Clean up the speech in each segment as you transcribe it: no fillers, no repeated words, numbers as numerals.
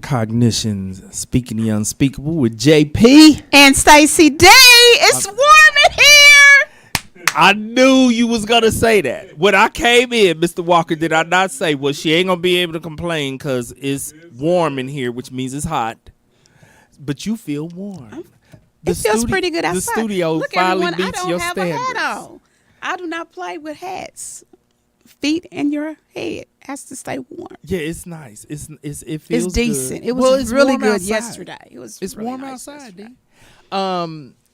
Cognitions, speaking the unspeakable with JP and Stacy D. It's warm in here. I knew you was gonna say that when I came in, Mr. Walker. Did I not say, well, she ain't gonna be able to complain because it's warm in here, which means it's hot. But you feel warm. It feels pretty good outside. The studio Look, finally everyone, meets I don't your have standards. a hat on. I do not play with hats. Feet and your head has to stay warm. Yeah, it's nice. It feels it's decent. good. It was it's really good outside. yesterday. It's really warm nice outside, yesterday.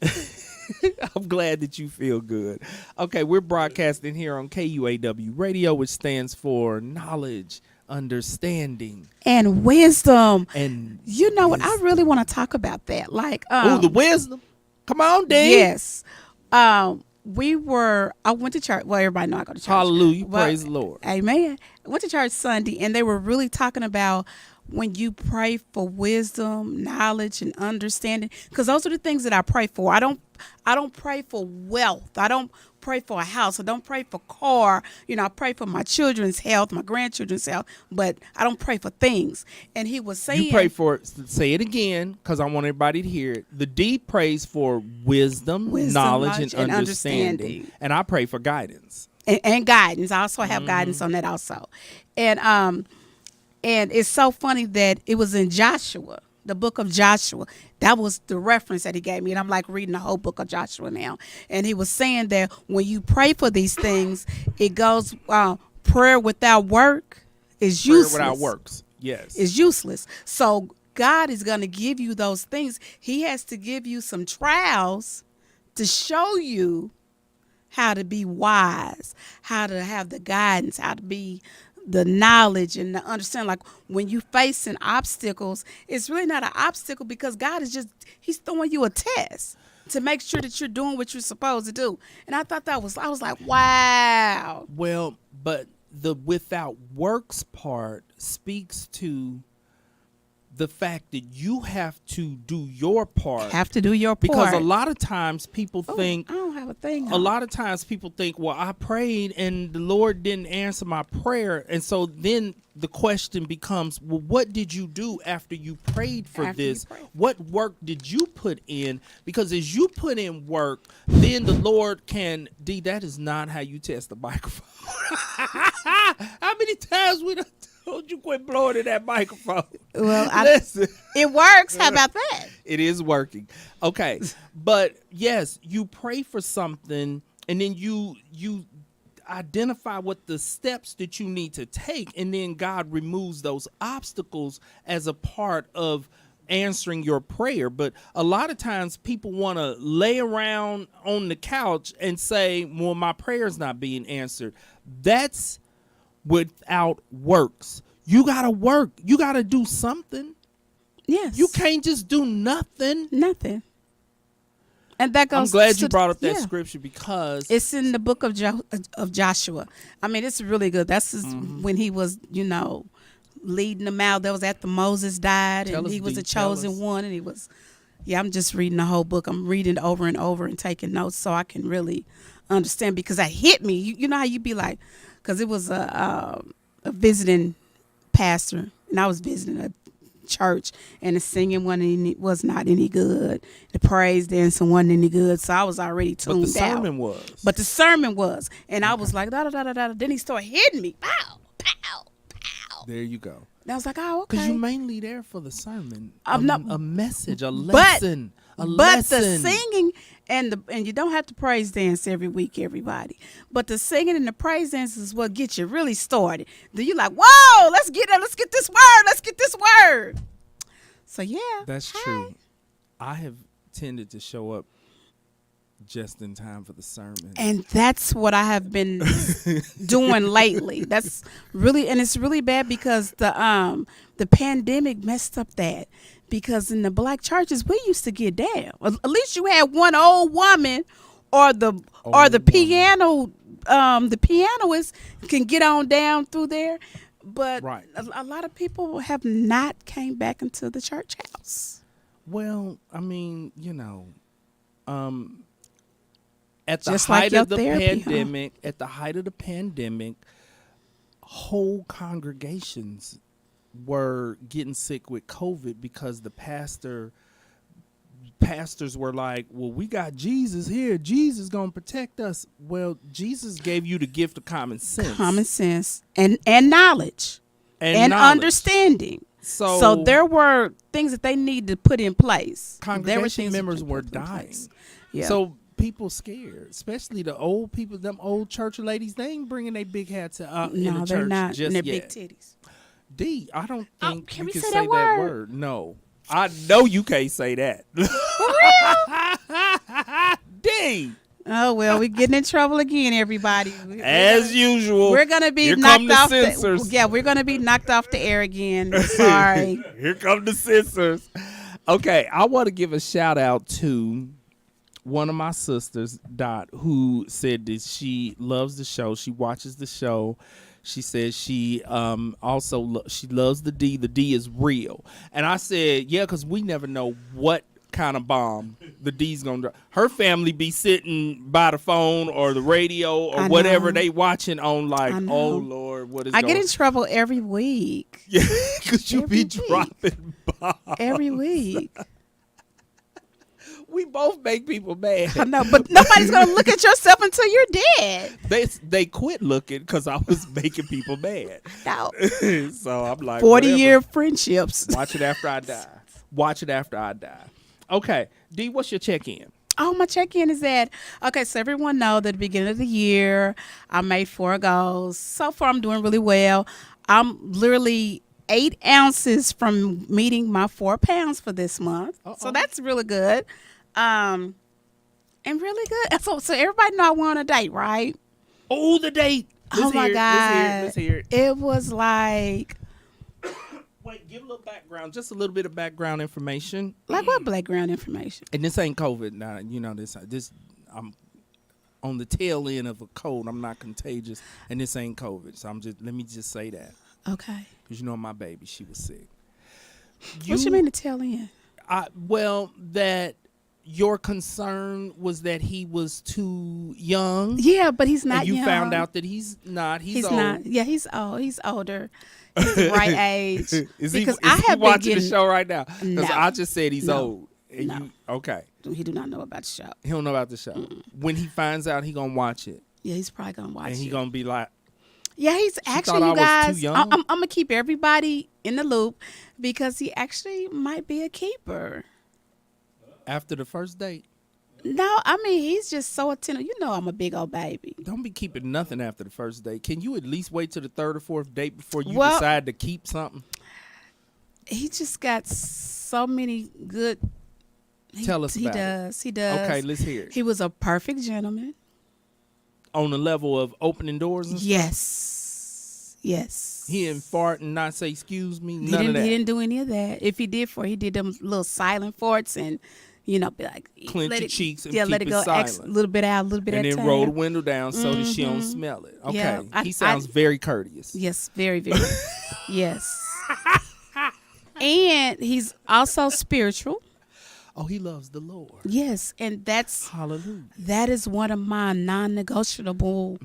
D. I'm glad that you feel good. Okay, we're broadcasting here on KUAW Radio, which stands for knowledge, understanding, and wisdom. And you know what? I really want to talk about that. Like, the wisdom. Come on, D. Yes. I went to church. Well, everybody know I go to church. Hallelujah. Praise the Lord. Amen. I went to church Sunday, and they were really talking about when you pray for wisdom, knowledge, and understanding, because those are the things that I pray for. I don't pray for wealth. I don't pray for a house. I don't pray for car. I pray for my children's health, my grandchildren's health, but I don't pray for things. And he was saying, you pray for, say it again, because I want everybody to hear it. The D prays for wisdom, knowledge, and understanding. And I pray for guidance. And guidance. I also have guidance on that also. And it's so funny that it was in Joshua, the book of Joshua. That was the reference that he gave me. And I'm like reading the whole book of Joshua now. And he was saying that when you pray for these things, it goes, prayer without work is useless. Prayer without works, yes. Is useless. So God is going to give you those things. He has to give you some trials to show you how to be wise, how to have the guidance, how to be the knowledge and the understanding. Like when you facing obstacles, it's really not an obstacle because God is he's throwing you a test to make sure that you're doing what you're supposed to do. And I thought I was like, wow. Well, but the without works part speaks to the fact that you have to do your part. Have to do your part. Because a lot of times people think, I don't have a thing. A lot of times people think, well, I prayed and the Lord didn't answer my prayer. And so then the question becomes, well, what did you do after you prayed for this? What work did you put in? Because as you put in work, then the Lord can, D, that is not how you test the microphone. How many times we done told you quit blowing in that microphone? Well, listen. It works. How about that? It is working. Okay. But yes, you pray for something and then you identify what the steps that you need to take, and then God removes those obstacles as a part of answering your prayer. But a lot of times people want to lay around on the couch and say, well, my prayer's not being answered. That's without works. You gotta work. You gotta do something. Yes. You can't just do nothing. Nothing. And that goes. I'm glad you brought up that scripture because it's in the book of Joshua. I mean, it's really good. That's when he was, leading them out. That was after Moses died, and he was a chosen one, and he was. Yeah, I'm just reading the whole book. I'm reading it over and over and taking notes so I can really understand, because that hit me. You know how you be like, because it was a visiting pastor, and I was visiting a church, and the singing was not any good. The praise dancing wasn't any good, so I was already tuned out. But the sermon was. And I was like, da da da da da. Then he started hitting me. Pow, pow, pow. There you go. And I was like, oh, okay. Because you're mainly there for the sermon. I'm not a message, a lesson. But the singing and you don't have to praise dance every week, everybody. But the singing and the praise dance is what gets you really started. Then you're like, whoa, let's get this word. So yeah. That's true. I have tended to show up just in time for the sermon. And that's what I have been doing lately. That's really, and it's really bad because the pandemic messed up that. Because in the black churches, we used to get down. At least you had one old woman or the piano, the pianist can get on down through there. But a lot of people have not came back into the church house. Well, I mean, at the height of the pandemic, whole congregations were getting sick with COVID because the pastors were like, well, we got Jesus here. Jesus gonna protect us. Well, Jesus gave you the gift of common sense and knowledge and understanding. So there were things that they needed to put in place. Congregation members were dying. Yeah. So people scared, especially the old people, them old church ladies. They ain't bringing their big hats in the church they're not. just and their yet. Big titties. D, I don't think can you we can say say that that word? word. No, I know you can't say that. For real? D. Oh well, we're getting in trouble again, everybody. As usual, we're gonna be here knocked come the off. censors. We're gonna be knocked off the air again. Sorry. Here come the censors. Okay, I want to give a shout out to one of my sisters, Dot, who said that she loves the show. She watches the show. She says she she loves the D. The D is real. And I said, yeah, because we never know what kind of bomb the D's gonna drop. Her family be sitting by the phone or the radio or whatever they watching on, like, oh Lord, what is I get in trouble every week. Yeah, because you be dropping bombs every week. We both make people mad. I know, but nobody's gonna look at yourself until you're dead. They quit looking because I was making people mad. No. So I'm like, 40-year friendships. Watch it after I die. Watch it after I die. Okay, D, what's your check-in? Oh, my check-in is that, okay, so everyone know that at the beginning of the year, I made 4 goals. So far, I'm doing really well. I'm literally 8 ounces from meeting my 4 pounds for this month. So that's really good. And really good. So everybody know I went on a date, right? Oh, the date. My God. Let's hear it. It was like... Wait, give a little background, just a little bit of background information. Like what background information? And this ain't COVID. Now, you know, this I'm on the tail end of a cold. I'm not contagious, and this ain't COVID. So let me just say that. Okay. Because you know my baby, she was sick. What you mean the tail end? Well, that your concern was that he was too young. Yeah, but he's not and you young. found out that he's not. He's old. Not. Yeah, he's old. He's older. He's the right age. Is because he I have watching been the show right now? Because No. I just said he's No. old. And No. Okay. He do not know about the show. He don't know about the show. When he finds out, he gonna watch it. Yeah, he's probably gonna watch it. And he gonna be like, yeah, he's actually, thought you I was guys. too young? I'm gonna keep everybody in the loop because he actually might be a keeper. after the first date. No, I mean, he's just so attentive. You know I'm a big old baby. Don't be keeping nothing after the first date. Can you at least wait till the 3rd or 4th date before you Well, decide to keep something? He just got so many good... Tell us about it. He does. Okay, let's hear it. He was a perfect gentleman. On the level of opening doors and stuff? Yes. He didn't fart and not say, excuse me, none of that. He didn't do any of that. If he did he did them little silent farts and, you know, be like... Clench let your it, cheeks and yeah, keep let it it go silent. a little bit out, a little bit at a And time. then roll the window down so that she don't smell it. Okay. Yeah, He sounds very courteous. Yes, very, very. Yes. And he's also spiritual. Oh, he loves the Lord. Yes, and Hallelujah. that is one of my non-negotiable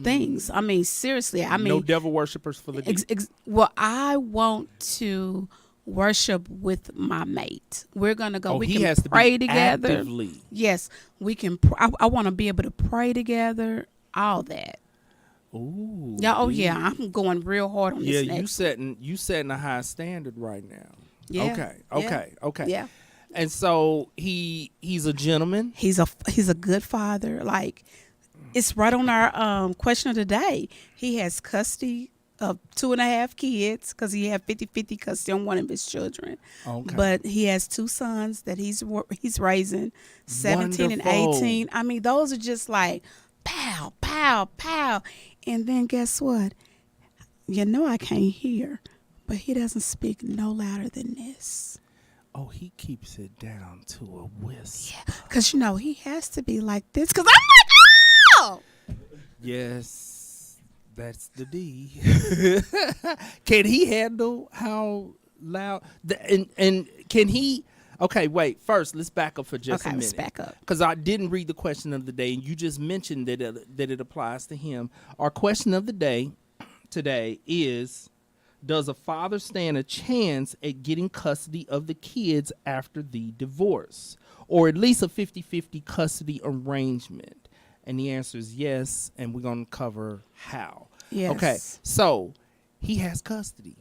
things. I mean, seriously. I mean, no devil worshipers for the well, I want to worship with my mate. We're gonna go. We can pray together. Actively. Yes, we can. I want to be able to pray together. All that. Ooh. Yeah. Oh yeah. I'm going real hard on this. Yeah, you setting a high standard right now. Yeah. Okay. Yeah. And so he's a gentleman. He's a good father. Like, it's right on our question of the day. He has custody of 2.5 kids because he had 50-50 custody on one of his children. Okay. But he has 2 sons that he's raising, 17 and 18. I mean, those are just like pow, pow, pow. And then guess what? You know I can't hear, but he doesn't speak no louder than this. Oh, he keeps it down to a whisper. Yeah, because, you know, he has to be like this because I'm like, oh! Yes, that's the D. Can he handle how loud? And can he? Okay, wait. First, let's back up for just a minute. Let's back up. Because I didn't read the question of the day, and you just mentioned that it applies to him. Our question of the day today is, does a father stand a chance at getting custody of the kids after the divorce, or at least a 50-50 custody arrangement? And the answer is yes, and we're going to cover how. Yes. Okay, so he has custody,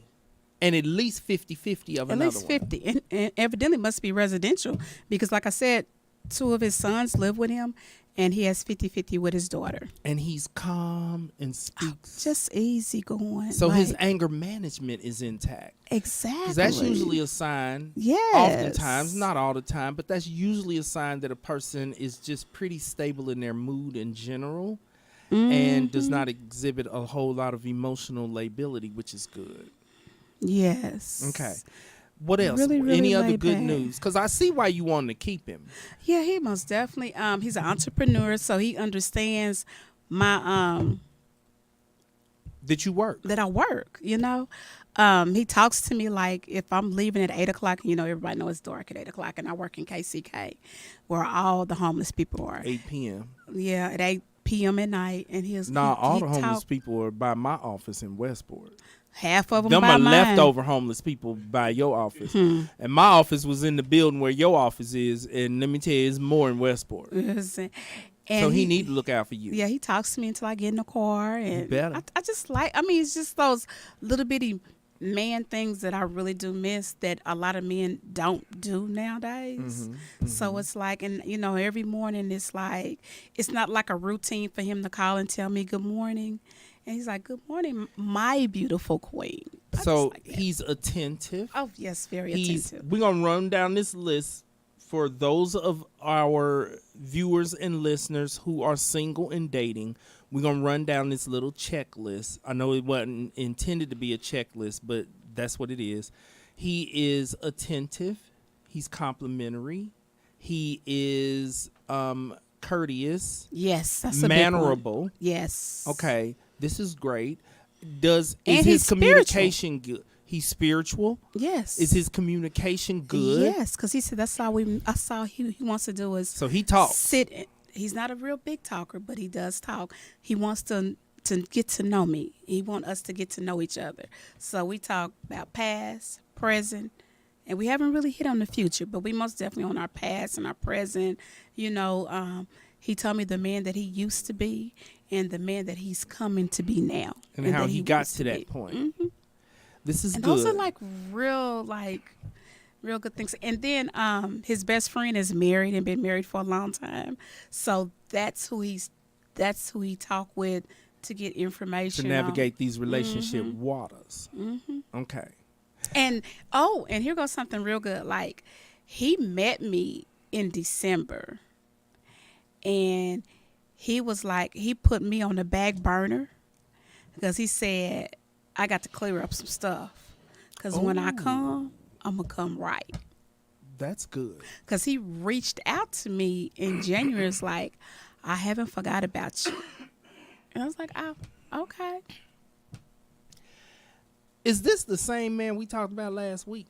and at least 50-50 of another one. At least 50. And evidently must be residential because, like I said, 2 of his sons live with him, and he has 50-50 with his daughter. And he's calm and speaks. Just easy going. So his anger management is intact. Exactly. Because that's usually a sign. Yes. Oftentimes, not all the time, but that's usually a sign that a person is just pretty stable in their mood in general and does not exhibit a whole lot of emotional lability, which is good. Yes. Okay. What else? Really, really Any other laid good back. news? Because I see why you wanted to keep him. Yeah, he most definitely. He's an entrepreneur, so he understands my That you work. that I work. You know, he talks to me like if I'm leaving at 8:00. You know, everybody knows it's dark at 8:00, and I work in KCK, where all the homeless people are. 8 p.m. Yeah, at 8 p.m. at night, and he All the homeless people are by my office in Westport. half of them Them by are mine. leftover homeless people by your office. And my office was in the building where your office is, and let me tell you, it's more in Westport. And So he need to look out for you. Yeah, he talks to me until I get in the car, and better. I just like. I mean, it's just those little bitty man things that I really do miss that a lot of men don't do nowadays. So it's like, and you know, every morning it's like, it's not like a routine for him to call and tell me good morning. And he's like, good morning, my beautiful queen. I So just like that. he's attentive. Oh, yes, very attentive. We're going to run down this list for those of our viewers and listeners who are single and dating. We're going to run down this little checklist. I know it wasn't intended to be a checklist, but that's what it is. He is attentive. He's complimentary. He is courteous. Yes, that's a big one. Mannerable. Yes. Okay, this is great. And Is he's his communication good? He's spiritual. Yes. Is his communication good? Yes, because he said that's all I saw he wants to do is So he talks. sit. He's not a real big talker, but he does talk. He wants to get to know me. He wants us to get to know each other. So we talk about past, present, and we haven't really hit on the future, but we most definitely on our past and our present. You know, he told me the man that he used to be and the man that he's coming to be now. And how that he got wants to that be. point. This is And good. those are like real good things. And then his best friend is married and been married for a long time. So that's who he talk with to get information to navigate these relationship waters. Okay. And here goes something real good. Like, he met me in December, and he was like, he put me on the back burner because he said, I got to clear up some stuff. Because when I come, I'm going to come right. That's good. Because he reached out to me in January. It's like, I haven't forgot about you. And I was like, oh, okay. Is this the same man we talked about last week?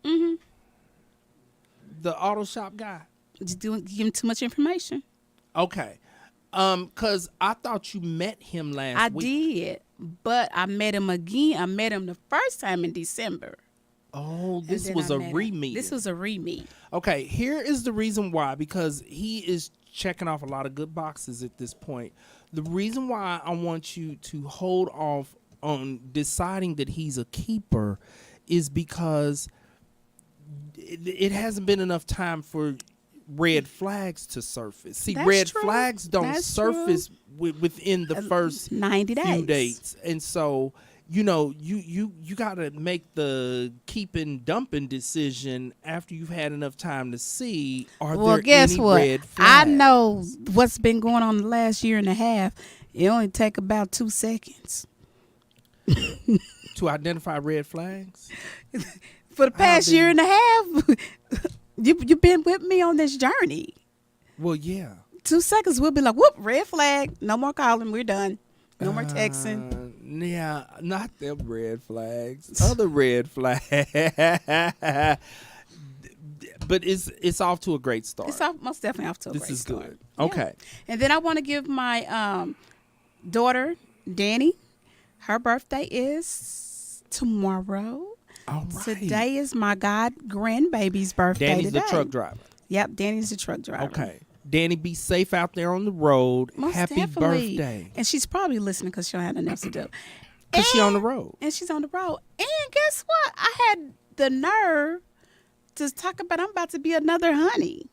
The auto shop guy? Just give him too much information. Okay. Because I thought you met him last week. I did, but I met him again. I met him the first time in December. Oh, And this then was I a met him. re-meet. This was a re-meet. Okay, here is the reason why. Because he is checking off a lot of good boxes at this point. The reason why I want you to hold off on deciding that he's a keeper is because it hasn't been enough time for red flags to surface. See, That's red true. flags don't That's surface within the first 90 days. few dates. And so, you know, you got to make the keeping dumping decision after you've had enough time to see are Well, there guess any what? red I flags. know what's been going on the last year and a half. It only take about 2 seconds. To identify red flags. For the past year and a half, you've been with me on this journey. Well, yeah. 2 seconds, we'll be like, whoop, red flag. No more calling. We're done. No more texting. Yeah, not them red flags. Other red flags. But it's off to a great start. It's most definitely off to a This great is start. good. Yeah. Okay. And then I want to give my daughter, Danny, her birthday is tomorrow. All right. Today is my grandbaby's birthday. Danny's today. the truck driver. Yep, Danny's the truck driver. Okay. Danny, be safe out there on the road. Most Happy definitely. birthday. And she's probably listening because she don't have nothing else to do. Because she on the road. And she's on the road. And guess what? I had the nerve to talk about I'm about to be another honey.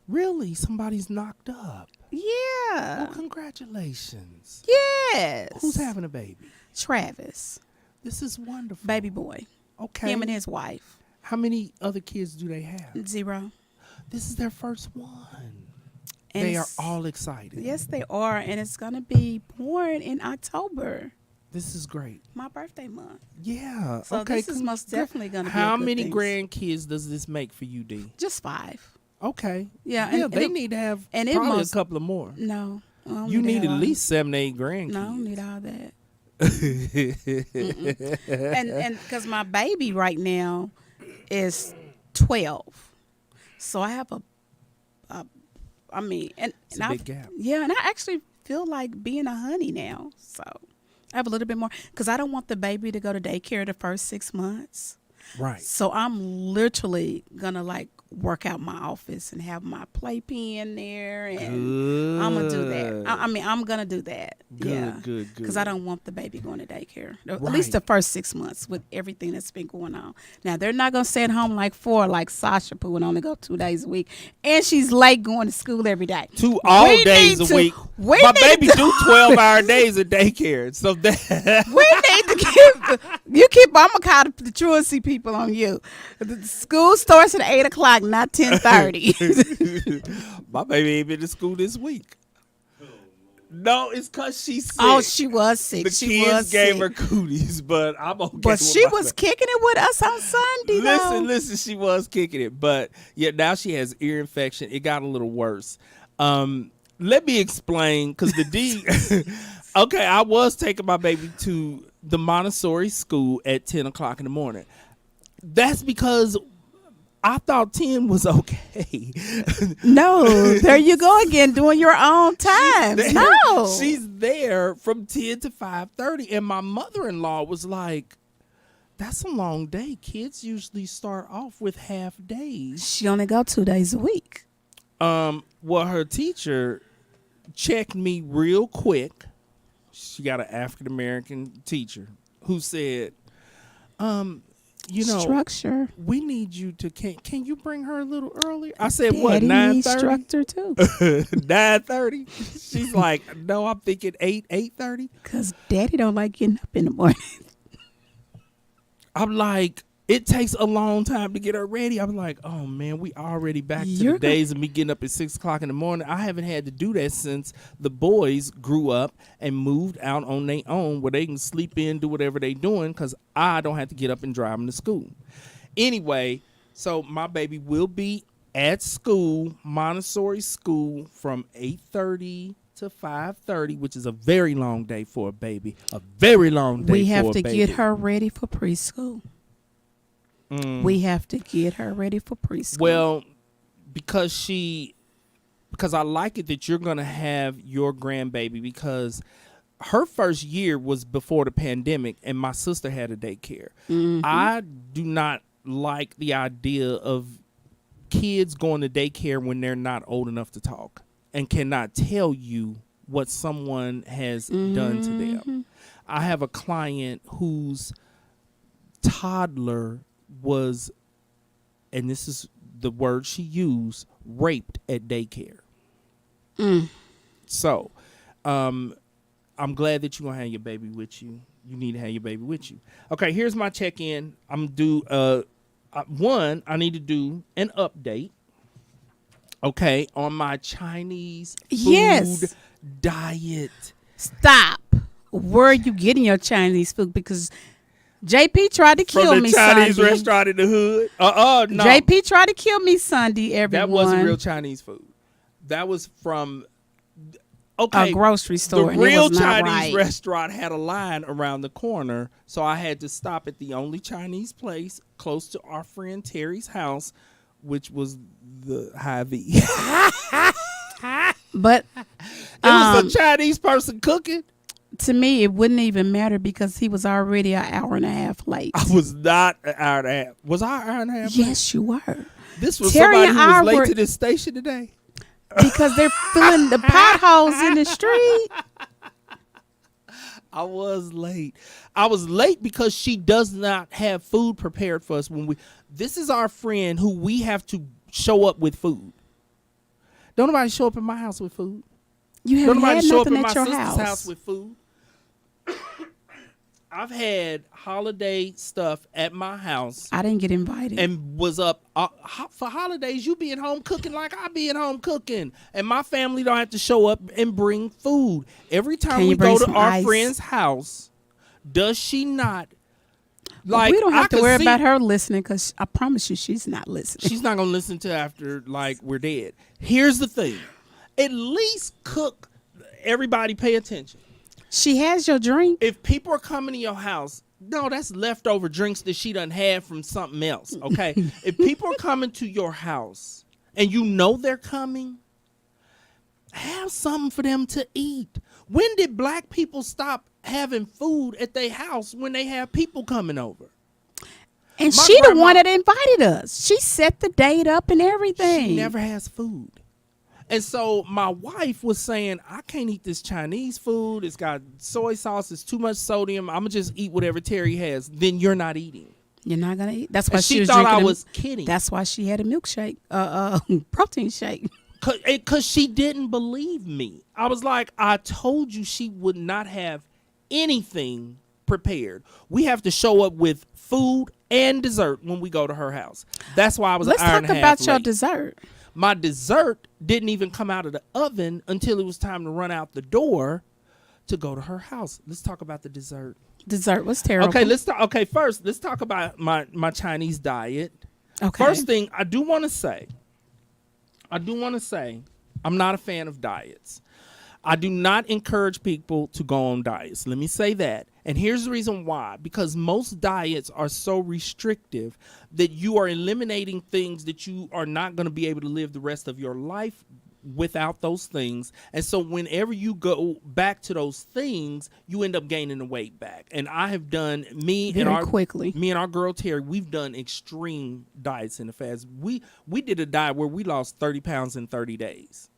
Really? Somebody's knocked up. Yeah. Oh, congratulations. Yes. Who's having a baby? Travis. This is wonderful. Baby boy. Okay. Him and his wife. How many other kids do they have? 0. This is their first one. And They are all excited. Yes, they are. And it's going to be born in October. This is great. My birthday month. Yeah. So okay. this is most definitely going to be How a good many thing. grandkids does this make for you, D? Just 5. Okay. Yeah. Yeah, and they it- need to have and it probably must- a couple of more. No. I don't You need that at all. least 7 to 8 grandkids. No, I don't need all that. And because my baby right now is 12, so I have I mean, and It's a big gap. Yeah, and I actually feel like being a honey now, so I have a little bit more because I don't want the baby to go to daycare the first 6 months. Right. So I'm literally gonna like work out my office and have my playpen there, and I'm gonna do that. I mean, I'm gonna do that. Good, yeah, good. Because I don't want the baby going to daycare. At Right. least the first 6 months with everything that's been going on. Now they're not gonna stay at home like 4, like Sasha, who would only go 2 days a week, and she's late going to school every day. 2 all We days need a to- week. we My need baby to- do 12-hour days at daycare. So that We need to keep. I'm gonna call the truancy people on you. The school starts at 8:00, not 10:30. my baby ain't been to school this week. No, it's because she's sick. Oh, she was sick. The she kids was gave sick. her cooties, but I'm okay. But with she my was baby. kicking it with us on Sunday. though. Listen, she was kicking it, but yeah, now she has ear infection. It got a little worse. Let me explain, because the D. Okay, I was taking my baby to the Montessori school at 10:00 in the morning. That's because I thought 10 was okay. No, there you go again, doing your own times. No, She's there from 10 to 5:30, and my mother-in-law was like, that's a long day. Kids usually start off with half days. she only go 2 days a week. Well, her teacher checked me real quick. She got an African-American teacher who said, you know, Structure. we need you to, can you bring her a little earlier? I said, what, Daddy needs 9:30? structure too. 9:30? She's like, no, I'm thinking 8:30. Cause Daddy don't like getting up in the morning. I'm like, it takes a long time to get her ready. I'm like, oh man, we already back to You're the days of me getting up at 6:00 in the morning. I haven't had to do that since the boys grew up and moved out on their own where they can sleep in, do whatever they doing, because I don't have to get up and drive them to school. Anyway, so my baby will be at school, Montessori school, from 8:30 to 5:30, which is a very long day for a baby. A very long day We for have a to baby. get her ready for preschool. We have to get her ready for preschool. Well, because I like it that you're going to have your grandbaby, because her first year was before the pandemic and my sister had a daycare. I do not like the idea of kids going to daycare when they're not old enough to talk and cannot tell you what someone has done to them. I have a client whose toddler was, and this is the word she used, raped at daycare. So, I'm glad that you're going to have your baby with you. You need to have your baby with you. Okay, here's my check-in. I'm due, one, I need to do an update, okay, on my Chinese food Yes. diet. Stop. Where are you getting your Chinese food? Because JP tried to kill From me the Chinese Sunday. restaurant in the hood. No. JP tried to kill me Sunday, everyone. That wasn't real Chinese food. That was from A grocery store. The and it real was not Chinese right. restaurant had a line around the corner, so I had to stop at the only Chinese place close to our friend Terry's house, which was the Hy-Vee. But It was a Chinese person cooking. to me, it wouldn't even matter because he was already an hour and a half late. I was not an hour and a half. Was I an hour and a half? Yes, you were. This was Terry somebody and who was I late were- to this station today. Because they're filling the potholes in the street. I was late. I was late because she does not have food prepared for us when we. This is our friend who we have to show up with food. Don't nobody show up in my house with food. You Don't haven't nobody had show up in nothing my at your sister's house. house with food. I've had holiday stuff at my house I didn't get invited. and was up for holidays. You being home cooking like I be at home cooking, and my family don't have to show up and bring food every time Can you we bring go to some our ice? friend's house. Does she not? Well, Like we don't I have to could worry see- about her listening because I promise you she's not listening. She's not gonna listen to after like we're dead. Here's the thing: at least cook. Everybody, pay attention. She has your drink. If people are coming to your house, no, that's leftover drinks that she done had from something else. Okay. If people are coming to your house and you know they're coming, have something for them to eat. When did black people stop having food at their house when they have people coming over? And My she the grandma- one that invited us. She set the date up and everything. She never has food. And so my wife was saying, I can't eat this Chinese food. It's got soy sauce. It's too much sodium. I'm going to just eat whatever Terry has. Then you're not eating. You're not gonna eat. That's why And she she was thought drinking. I was kidding. That's why she had a milkshake, protein shake. Because she didn't believe me. I was like, I told you she would not have anything prepared. We have to show up with food and dessert when we go to her house. That's why I was Let's an hour talk and a half about your late. dessert. My dessert didn't even come out of the oven until it was time to run out the door to go to her house. Let's talk about the dessert. Dessert was terrible. Okay, first let's talk about my Chinese diet. Okay. First thing I do want to say, I'm not a fan of diets. I do not encourage people to go on diets. Let me say that. And here's the reason why. Because most diets are so restrictive that you are eliminating things that you are not going to be able to live the rest of your life without those things. And so whenever you go back to those things, you end up gaining the weight back. And I have done me and our girl Terry, we've done extreme diets in the fast. We did a diet where we lost 30 pounds in 30 days.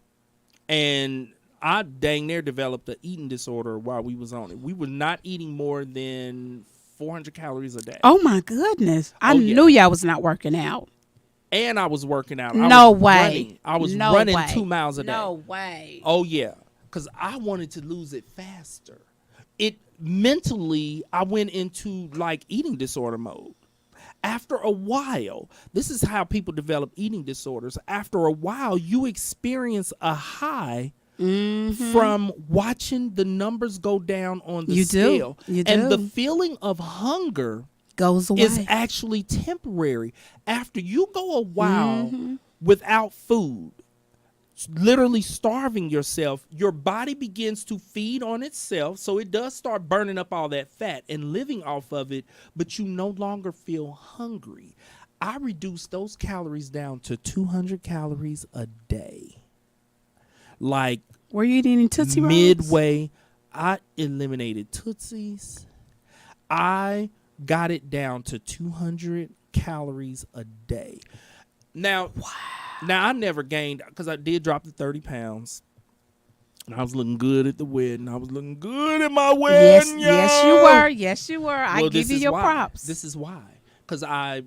And I dang near developed an eating disorder while we was on it. We were not eating more than 400 calories a day. Oh my goodness! I knew y'all was not working out. And I was working out. No way. I was No running way. 2 miles a day. No way. Oh yeah, because I wanted to lose it faster. It mentally, I went into like eating disorder mode. After a while, this is how people develop eating disorders. After a while, you experience a high from watching the numbers go down on the scale. You and do. the feeling of hunger Goes away. is actually temporary. After you go a while without food, literally starving yourself, your body begins to feed on itself. So it does start burning up all that fat and living off of it, but you no longer feel hungry. I reduced those calories down to 200 calories a day. Like, were you eating Tootsie Rolls? midway, I eliminated Tootsies. I got it down to 200 calories a day. Now, I never gained, because I did drop the 30 pounds. And I was looking good at the wedding. I was looking good at my wedding. Yes, you were. Yes, you were. I Well, give this you is your why. props. This is why. Because I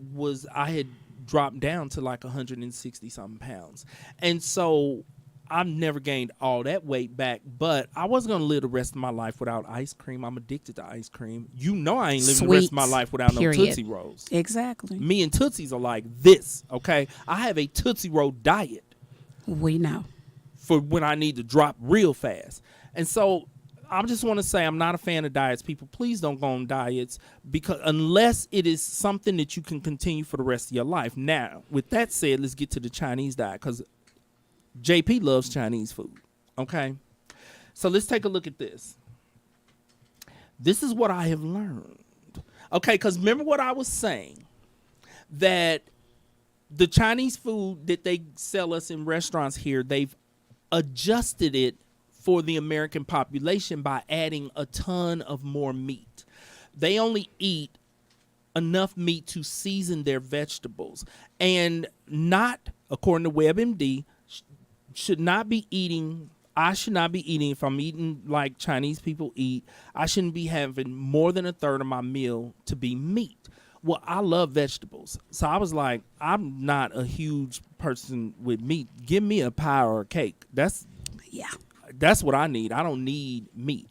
had dropped down to like 160 something pounds. And so I've never gained all that weight back, but I wasn't going to live the rest of my life without ice cream. I'm addicted to ice cream. You know I ain't living the rest of my life without no Tootsie Rolls. Exactly. Me and Tootsies are like this, okay? I have a Tootsie Roll diet We know. for when I need to drop real fast. And so I just want to say I'm not a fan of diets. People, please don't go on diets because unless it is something that you can continue for the rest of your life. Now, with that said, let's get to the Chinese diet because JP loves Chinese food, okay? So let's take a look at this. This is what I have learned, okay? Because remember what I was saying, that the Chinese food that they sell us in restaurants here, they've adjusted it for the American population by adding a ton of more meat. They only eat enough meat to season their vegetables, and not, according to WebMD, should not be eating. I should not be eating, if I'm eating like Chinese people eat, I shouldn't be having more than a third of my meal to be meat. Well, I love vegetables. So I was like, I'm not a huge person with meat. Give me a pie or a cake. That's what I need. I don't need meat.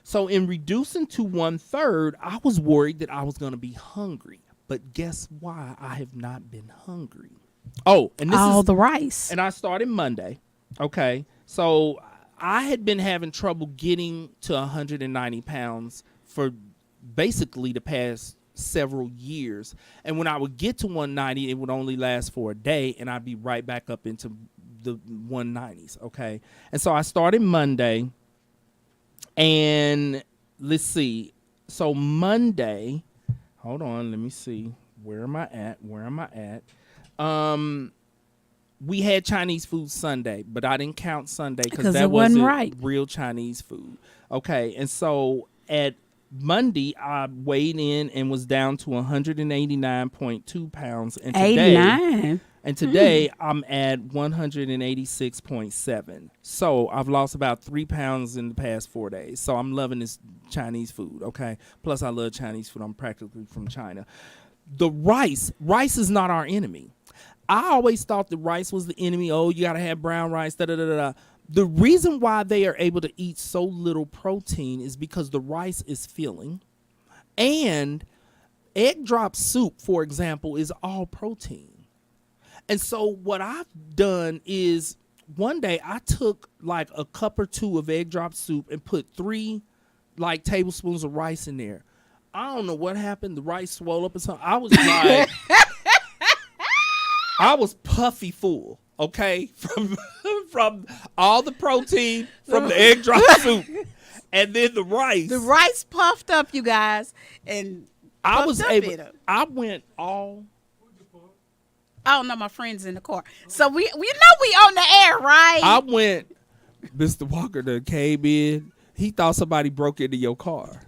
So in reducing to 1/3, I was worried that I was going to be hungry. But guess why I have not been hungry? Oh, and this is the rice. And I started Monday. Okay. So I had been having trouble getting to 190 pounds for basically the past several years. And when I would get to 190, it would only last for a day, and I'd be right back up into the 190s. Okay. And so I started Monday, and let's see. So Monday, hold on, let me see. Where am I at? We had Chinese food Sunday, but I didn't count Sunday because that wasn't right. Real Chinese food. Okay, and so at Monday, I weighed in and was down to 189.2 pounds. And today, I'm at 186.7. So I've lost about 3 pounds in the past 4 days. So I'm loving this Chinese food, okay? Plus, I love Chinese food. I'm practically from China. The rice is not our enemy. I always thought the rice was the enemy. Oh, you got to have brown rice, da-da-da-da. The reason why they are able to eat so little protein is because the rice is filling. And egg drop soup, for example, is all protein. And so what I've done is one day I took like a cup or two of egg drop soup and put 3 like tablespoons of rice in there. I don't know what happened. The rice swelled up or something. I was like... I was puffy full, okay, from all the protein from the egg drop soup, and then the rice. The rice puffed up, you guys, and I was able. I went all. Oh no, my friend's in the car, so we on the air, right? I went. Mr. Walker that came in. He thought somebody broke into your car.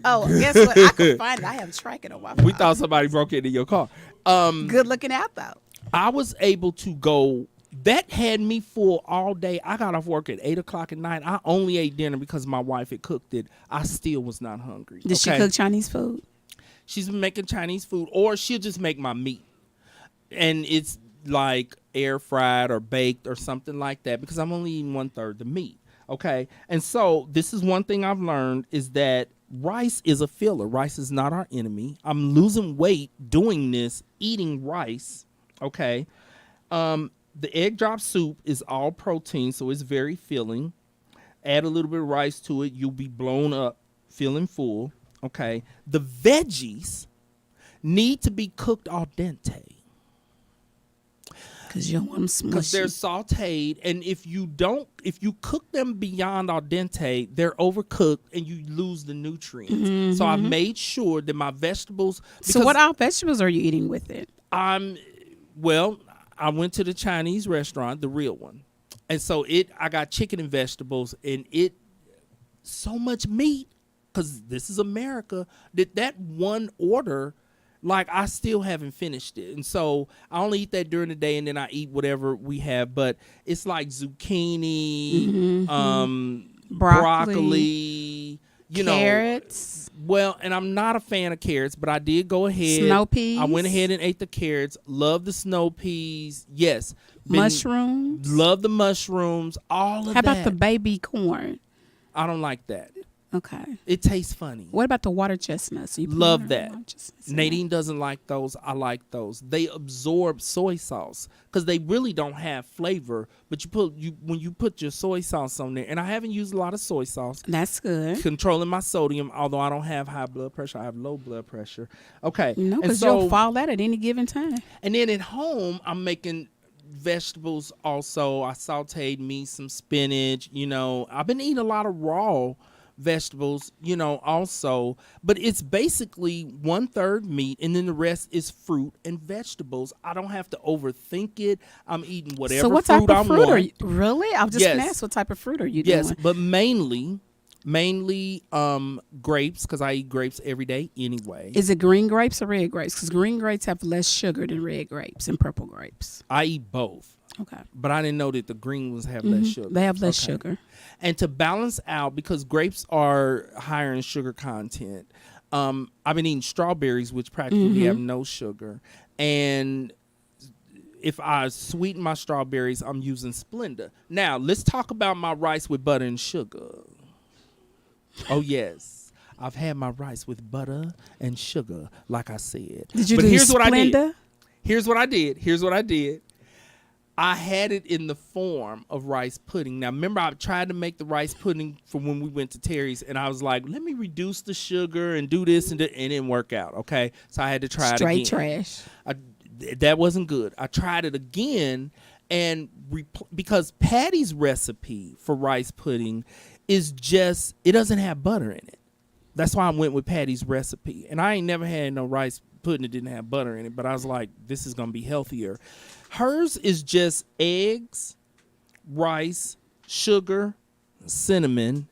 Oh, guess what? I can find it. I have tracking on my phone. We thought somebody broke into your car. Good looking out though. I was able to go. That had me full all day. I got off work at 8 o'clock at night. I only ate dinner because my wife had cooked it. I still was not hungry. Did she cook Chinese food? She's been making Chinese food, or she'll just make my meat. And it's like air fried or baked or something like that because I'm only eating 1/3 the meat. Okay. And so this is one thing I've learned is that rice is a filler. Rice is not our enemy. I'm losing weight doing this, eating rice. Okay. The egg drop soup is all protein, so it's very filling. Add a little bit of rice to it. You'll be blown up, feeling full. Okay. The veggies need to be cooked al dente. Because you don't want them smushy. Because they're sauteed, and if you cook them beyond al dente, they're overcooked and you lose the nutrients. Mm-hmm. So I've made sure that my vegetables. So what all vegetables are you eating with it? Well, I went to the Chinese restaurant, the real one, and so I got chicken and vegetables, and so much meat because this is America. That one order. Like, I still haven't finished it. And so I only eat that during the day, and then I eat whatever we have. But it's like zucchini, broccoli, carrots. Well, and I'm not a fan of carrots, but I did go ahead. Snow peas. I went ahead and ate the carrots. Love the snow peas. Yes. Mushrooms. Love the mushrooms. All of that. How about the baby corn? I don't like that. Okay. It tastes funny. What about the water chestnuts? Love that. Nadine doesn't like those. I like those. They absorb soy sauce because they really don't have flavor. But when you put your soy sauce on there, and I haven't used a lot of soy sauce. That's good. Controlling my sodium, although I don't have high blood pressure. I have low blood pressure. Okay. No, because you'll fall that at any given time. And then at home, I'm making vegetables also. I sauteed me some spinach. I've been eating a lot of raw vegetables, also. But it's basically 1/3 meat, and then the rest is fruit and vegetables. I don't have to overthink it. I'm eating whatever So what fruit type of I fruit want. are you? Really? I'm just gonna ask, what type of fruit are you doing? Yes, but mainly grapes, because I eat grapes every day anyway. Is it green grapes or red grapes? Because green grapes have less sugar than red grapes and purple grapes. I eat both. Okay. But I didn't know that the green ones have less sugar. They have less sugar. And to balance out, because grapes are higher in sugar content, I've been eating strawberries, which practically have no sugar. And if I sweeten my strawberries, I'm using Splenda. Now, let's talk about my rice with butter and sugar. Oh, yes. I've had my rice with butter and sugar, like I said. Did you do Splenda? Here's what I did. I had it in the form of rice pudding. Now, remember, I tried to make the rice pudding for when we went to Terry's, and I was like, let me reduce the sugar and do this, and it didn't work out, okay? So I had to try it again. Straight trash. That wasn't good. I tried it again, and because Patty's recipe for rice pudding is just, it doesn't have butter in it. That's why I went with Patty's recipe. And I ain't never had no rice pudding that didn't have butter in it, but I was like, this is going to be healthier. Hers is just eggs, rice, sugar, cinnamon,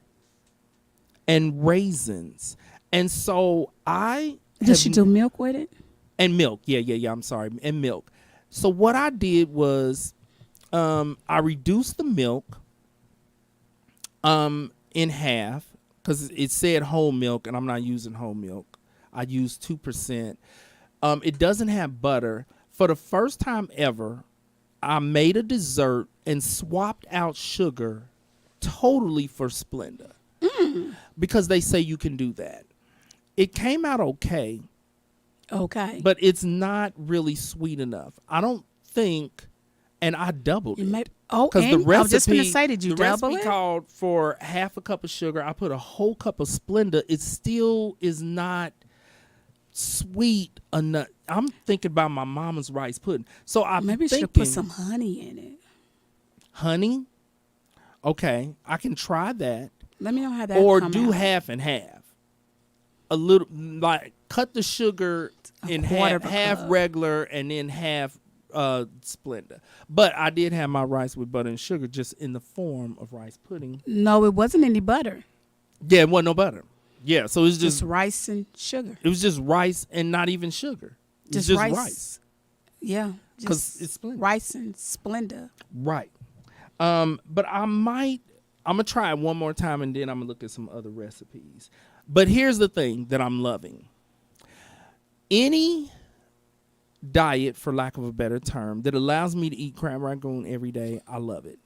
and raisins. And so Does she do milk with it? And milk. Yeah. I'm sorry. And milk. So what I did was I reduced the milk in half, because it said whole milk, and I'm not using whole milk. I used 2%. It doesn't have butter. For the first time ever, I made a dessert and swapped out sugar totally for Splenda. Because they say you can do that. It came out okay. Okay. But it's not really sweet enough. I don't think, and I doubled it. Because the recipe, I was just going to say, did you double it? The recipe called for half a cup of sugar. I put a whole cup of Splenda. It still is not sweet enough. I'm thinking about my mama's rice pudding. So maybe you should put some honey in it. Honey? Okay, I can try that. Let me know how that Or come do out. half and half. A little, like, cut the sugar in half regular and then half Splenda. But I did have my rice with butter and sugar, just in the form of rice pudding. No, it wasn't any butter. Yeah, it wasn't no butter. Yeah, so it's just rice and sugar. It was just rice and not even sugar. It's just rice. Yeah, because it's Splenda. Rice and Splenda. Right. But I'm gonna try it one more time, and then I'm gonna look at some other recipes. But here's the thing that I'm loving. Any diet, for lack of a better term, that allows me to eat crab rangoon every day, I love it.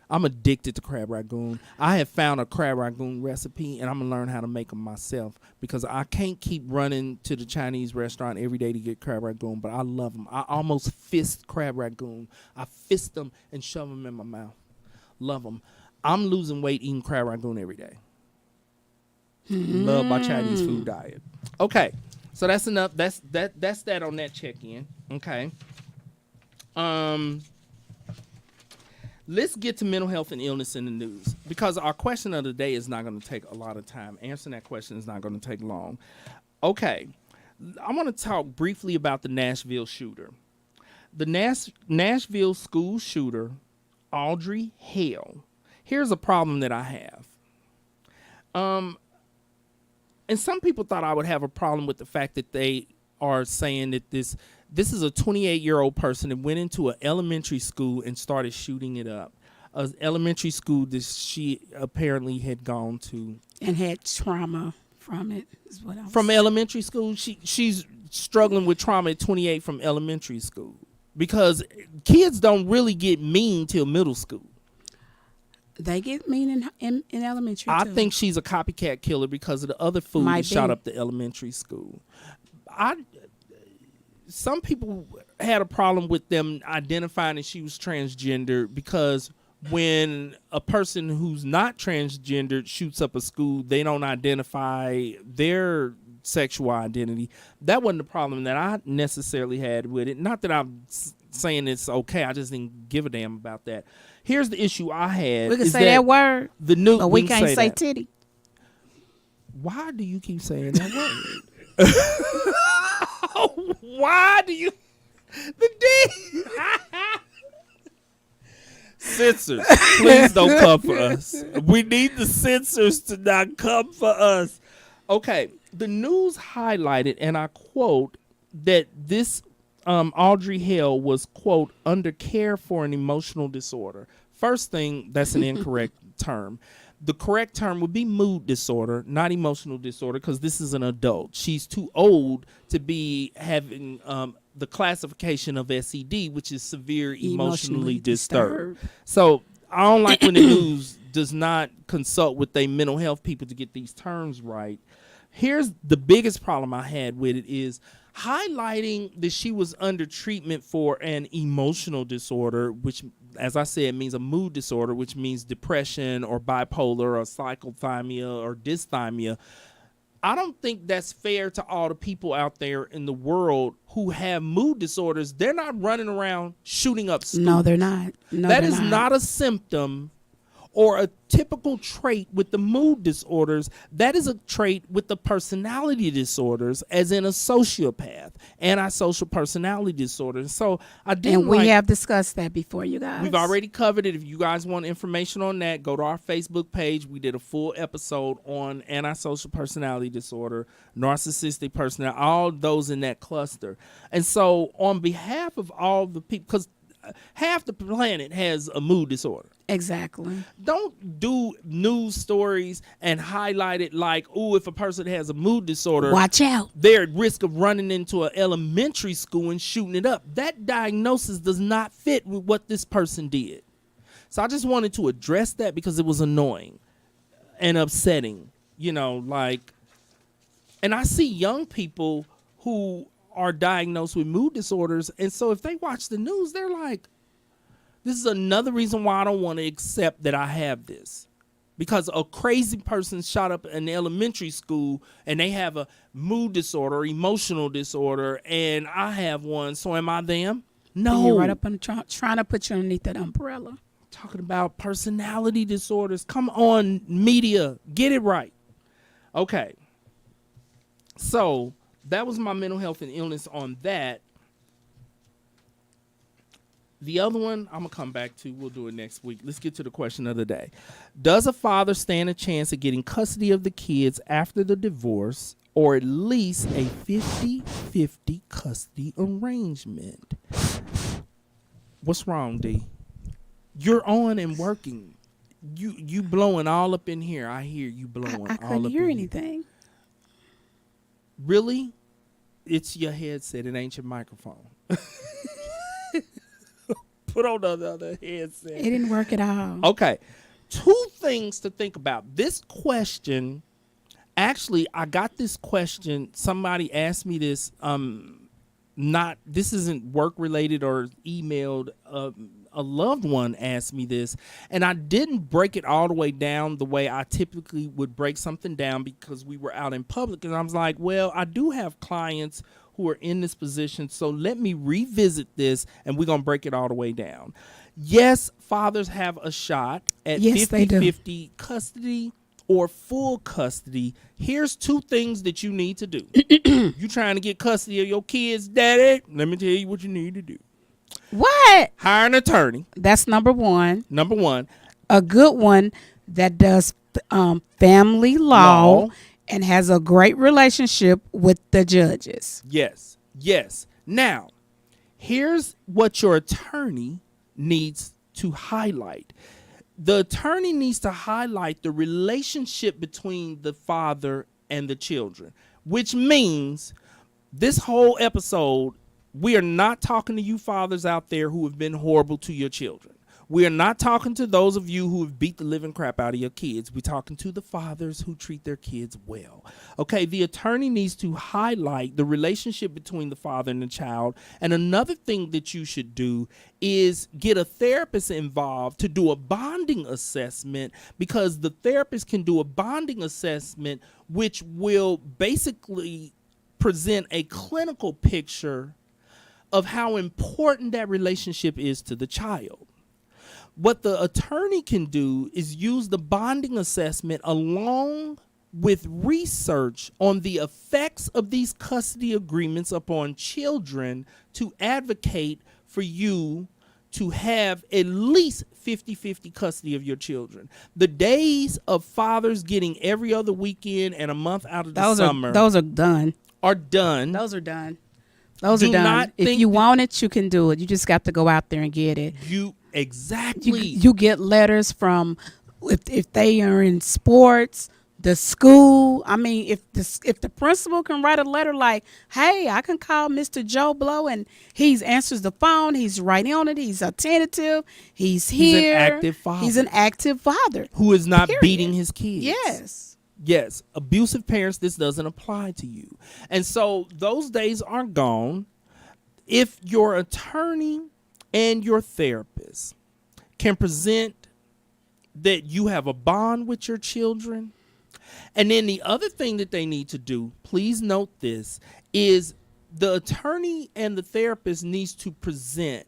I'm addicted to crab rangoon. I have found a crab rangoon recipe, and I'm going to learn how to make them myself, because I can't keep running to the Chinese restaurant every day to get crab rangoon, but I love them. I almost fist crab rangoon. I fist them and shove them in my mouth. Love them. I'm losing weight eating crab rangoon every day. Love my Chinese food diet. Okay, so that's enough. That's that on that check-in. Okay. Let's get to mental health and illness in the news, because our question of the day is not going to take a lot of time. Answering that question is not going to take long. Okay, I want to talk briefly about the Nashville shooter. The Nashville school shooter, Audrey Hale. Here's a problem that I have. And some people thought I would have a problem with the fact that they are saying that this is a 28-year-old person that went into an elementary school and started shooting it up. An elementary school that she apparently had gone to. And had trauma from it, is what I was From elementary school? She's struggling with trauma at 28 from elementary school. Because kids don't really get mean till middle school. They get mean in elementary, I too. think she's a copycat killer because of the other fool that shot up the elementary school. Some people had a problem with them identifying that she was transgender, because when a person who's not transgendered shoots up a school, they don't identify their sexual identity. That wasn't the problem that I necessarily had with it. Not that I'm saying it's okay. I just didn't give a damn about that. Here's the issue I had. We can say that word, but we can't say titty. Why do you keep saying that word? Why do you? The D. Censors, please don't come for us. We need the censors to not come for us. Okay, the news highlighted, and I quote, that this Audrey Hale was, quote, under care for an emotional disorder. First thing, that's an incorrect term. The correct term would be mood disorder, not emotional disorder, because this is an adult. She's too old to be having the classification of SED, which is severe emotionally disturbed. So I don't like when the news does not consult with their mental health people to get these terms right. Here's the biggest problem I had with it is highlighting that she was under treatment for an emotional disorder, which, as I said, means a mood disorder, which means depression or bipolar or cyclothymia or dysthymia. I don't think that's fair to all the people out there in the world who have mood disorders. They're not running around shooting up schools. No, they're not. No, that is not a symptom or a typical trait with the mood disorders. That is a trait with the personality disorders, as in a sociopath, antisocial personality disorder. So I didn't. And we have discussed that before, you guys. We've already covered it. If you guys want information on that, go to our Facebook page. We did a full episode on antisocial personality disorder, narcissistic personality, all those in that cluster. And so on behalf of all the people, because half the planet has a mood disorder. Exactly. Don't do news stories and highlight it like, oh, if a person has a mood disorder, watch out, they're at risk of running into an elementary school and shooting it up. That diagnosis does not fit with what this person did. So I just wanted to address that because it was annoying and upsetting, and I see young people who are diagnosed with mood disorders, and so if they watch the news, they're like, this is another reason why I don't want to accept that I have this, because a crazy person shot up an elementary school and they have a mood disorder, emotional disorder, and I have one. So am I them? No. You're right up on trying to put you underneath that umbrella. Talking about personality disorders. Come on, media, get it right. Okay. So that was my mental health and illness on that. The other one I'm going to come back to. We'll do it next week. Let's get to the question of the day. Does a father stand a chance at getting custody of the kids after the divorce, or at least a 50-50 custody arrangement? What's wrong, D? You're on and working. You blowing all up in here. I hear you blowing. I couldn't hear anything. Really? It's your headset. It ain't your microphone. Put on the other headset. It didn't work at all. Okay. 2 things to think about. This question, actually, I got this question. Somebody asked me this. This isn't work related or emailed. A loved one asked me this, and I didn't break it all the way down the way I typically would break something down because we were out in public. And I was like, well, I do have clients who are in this position, so let me revisit this, and we're going to break it all the way down. Yes, fathers have a shot at 50-50 custody or full custody. Here's 2 things that you need to do. You trying to get custody of your kids, daddy? Let me tell you what you need to do. What? Hire an attorney. That's number 1. Number 1. A good one that does family law and has a great relationship with the judges. Yes. Now, here's what your attorney needs to highlight. The attorney needs to highlight the relationship between the father and the children, which means this whole episode, we are not talking to you fathers out there who have been horrible to your children. We are not talking to those of you who have beat the living crap out of your kids. We're talking to the fathers who treat their kids well. Okay, the attorney needs to highlight the relationship between the father and the child. And another thing that you should do is get a therapist involved to do a bonding assessment, because the therapist can do a bonding assessment which will basically present a clinical picture of how important that relationship is to the child. What the attorney can do is use the bonding assessment along with research on the effects of these custody agreements upon children to advocate for you to have at least 50-50 custody of your children. The days of fathers getting every other weekend and a month out of the summer those are done. Are done. Those are done. Those are done. If you want it, you can do it. You just got to go out there and get it. Exactly. You get letters from if they are in sports, the school. I mean, if the principal can write a letter like, "Hey, I can call Mr. Joe Blow and he answers the phone. He's right on it. He's attentive. He's here. He's an active father. He's an active father who is not beating his kids." Yes, abusive parents, this doesn't apply to you. And so those days are gone. If your attorney and your therapist can present that you have a bond with your children, and then the other thing that they need to do, please note this, is the attorney and the therapist needs to present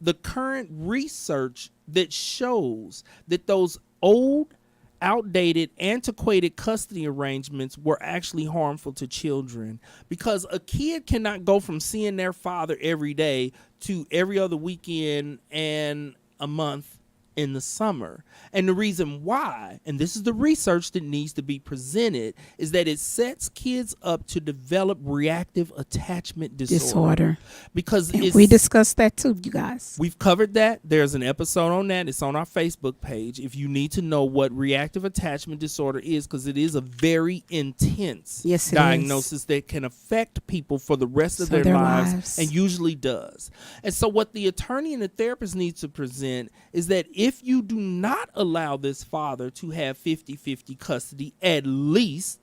the current research that shows that those old, outdated, antiquated custody arrangements were actually harmful to children, because a kid cannot go from seeing their father every day to every other weekend and a month in the summer. And the reason why, and this is the research that needs to be presented, is that it sets kids up to develop reactive attachment disorder. Because we discussed that too, you guys. We've covered that. There's an episode on that. It's on our Facebook page if you need to know what reactive attachment disorder is, because it is a very intense diagnosis that can affect people for the rest of their lives, and usually does. And so what the attorney and the therapist need to present is that if you do not allow this father to have 50-50 custody, at least,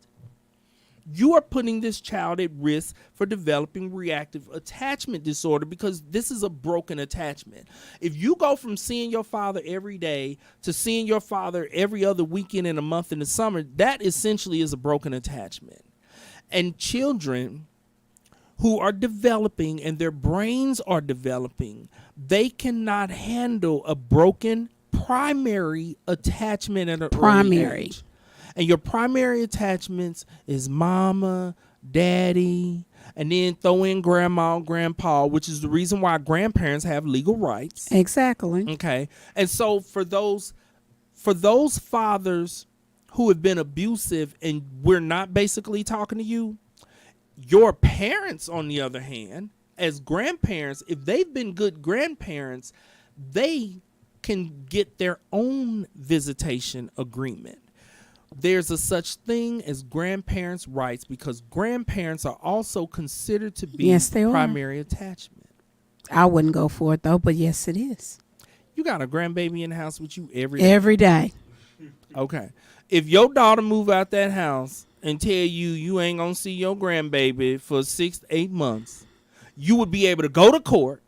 you are putting this child at risk for developing reactive attachment disorder, because this is a broken attachment. If you go from seeing your father every day to seeing your father every other weekend and a month in the summer, that essentially is a broken attachment. And children who are developing and their brains are developing, they cannot handle a broken primary attachment at an early age. And your primary attachments is mama, daddy, and then throw in grandma, grandpa, which is the reason why grandparents have legal rights. Exactly. Okay. And so for those fathers who have been abusive and we're not basically talking to you, your parents, on the other hand, as grandparents, if they've been good grandparents, they can get their own visitation agreement. There's a such thing as grandparents' rights, because grandparents are also considered to be primary attachment. I wouldn't go for it though, but yes, it is. You got a grandbaby in the house with you every day. Okay. If your daughter move out that house and tell you ain't gonna see your grandbaby for 6 to 8 months, you would be able to go to court.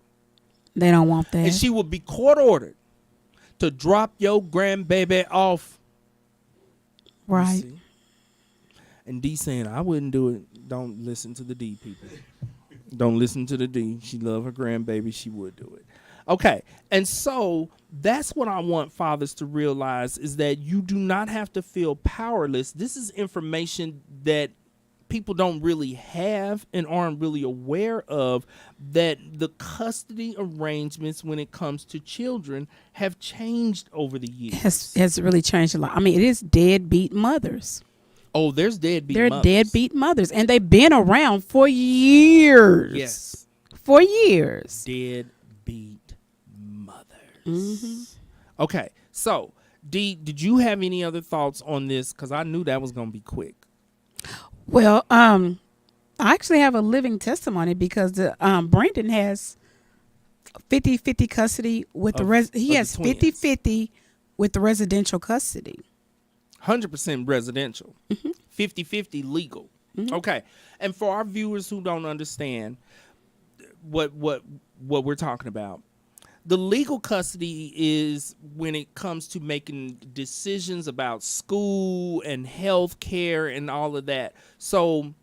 They don't want that. And she would be court ordered to drop your grandbaby off. Right. And D saying, I wouldn't do it. Don't listen to the D, people. Don't listen to the D. She love her grandbaby. She would do it. Okay. And so that's what I want fathers to realize, is that you do not have to feel powerless. This is information that people don't really have and aren't really aware of, that the custody arrangements when it comes to children have changed over the years. Has really changed a lot. I mean, it is deadbeat mothers. Oh, there's deadbeat mothers. They're deadbeat mothers, and they've been around for years. Yes. For years. Deadbeat mothers. Mm-hmm. Okay, so, D, did you have any other thoughts on this? Because I knew that was going to be quick. Well, I actually have a living testimony, because Brandon has 50-50 custody with he has 50-50 with the residential custody. 100% residential. 50-50 legal. Mm-hmm. Okay. And for our viewers who don't understand what we're talking about, the legal custody is when it comes to making decisions about school and health care and all of that. So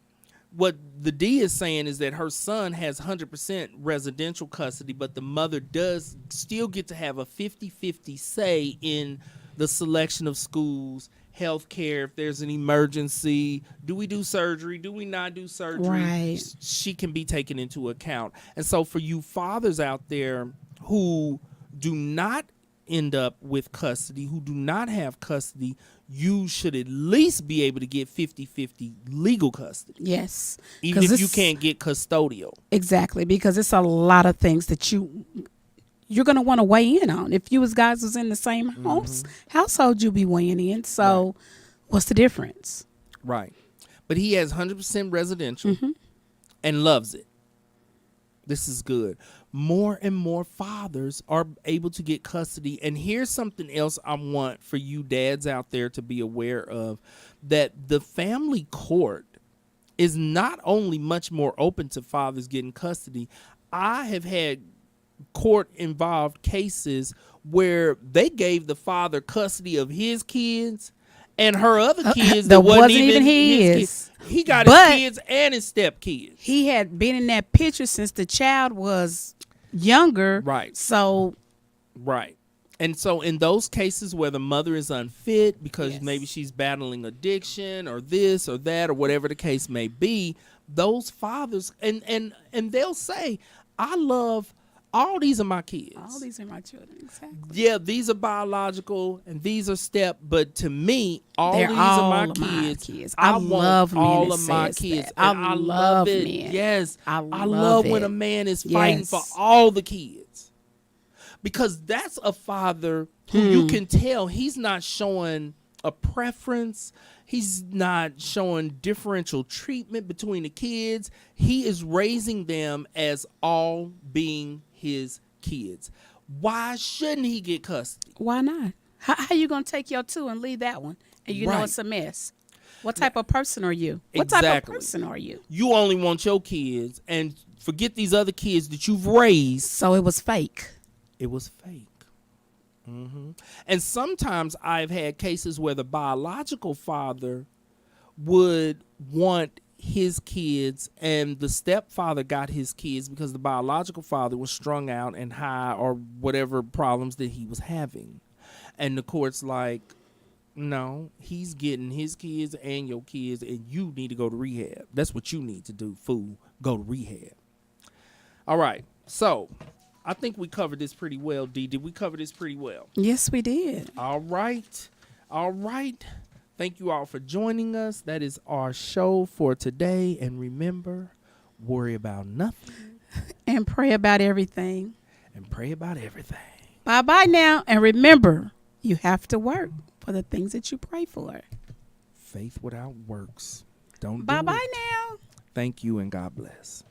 what the D is saying is that her son has 100% residential custody, but the mother does still get to have a 50-50 say in the selection of schools, healthcare, if there's an emergency, do we do surgery, do we not do surgery? Right. She can be taken into account. And so for you fathers out there who do not end up with custody, who do not have custody, you should at least be able to get 50-50 legal custody. Yes. Even if you can't get custodial. Exactly, because it's a lot of things that you're going to want to weigh in on. If you guys was in the same household, you'll be weighing in. So what's the difference? Right. But he has 100% residential and loves it. This is good. More and more fathers are able to get custody. And here's something else I want for you dads out there to be aware of, that the family court is not only much more open to fathers getting custody. I have had court-involved cases where they gave the father custody of his kids and her other kids that wasn't even his kids. He got his kids and his stepkids. He had been in that picture since the child was younger. Right. So. Right. And so in those cases where the mother is unfit because maybe she's battling addiction or this or that or whatever the case may be, those fathers, and they'll say, I love all these are my kids. All these are my children, exactly. Yeah, these are biological and these are step, but to me, these are my kids. I love want all of my kids. I love it. Men. Yes. I love when a man is fighting for all the kids. Because that's a father who you can tell he's not showing a preference. He's not showing differential treatment between the kids. He is raising them as all being his kids. Why shouldn't he get custody? Why not? How you going to take your two and leave that one? And you know it's a mess. What type of person are you? What type of person are you? You only want your kids and forget these other kids that you've raised. So it was fake. It was fake. And sometimes I've had cases where the biological father would want his kids and the stepfather got his kids because the biological father was strung out and high or whatever problems that he was having. And the court's like, no, he's getting his kids and your kids and you need to go to rehab. That's what you need to do, fool. Go to rehab. All right. So I think we covered this pretty well, Dee. Did we cover this pretty well? Yes, we did. All right. All right. Thank you all for joining us. That is our show for today. And remember, worry about nothing. And pray about everything. And pray about everything. Bye-bye now. And remember, you have to work for the things that you pray for. Faith without works. Don't do it. Bye-bye now. Thank you and God bless.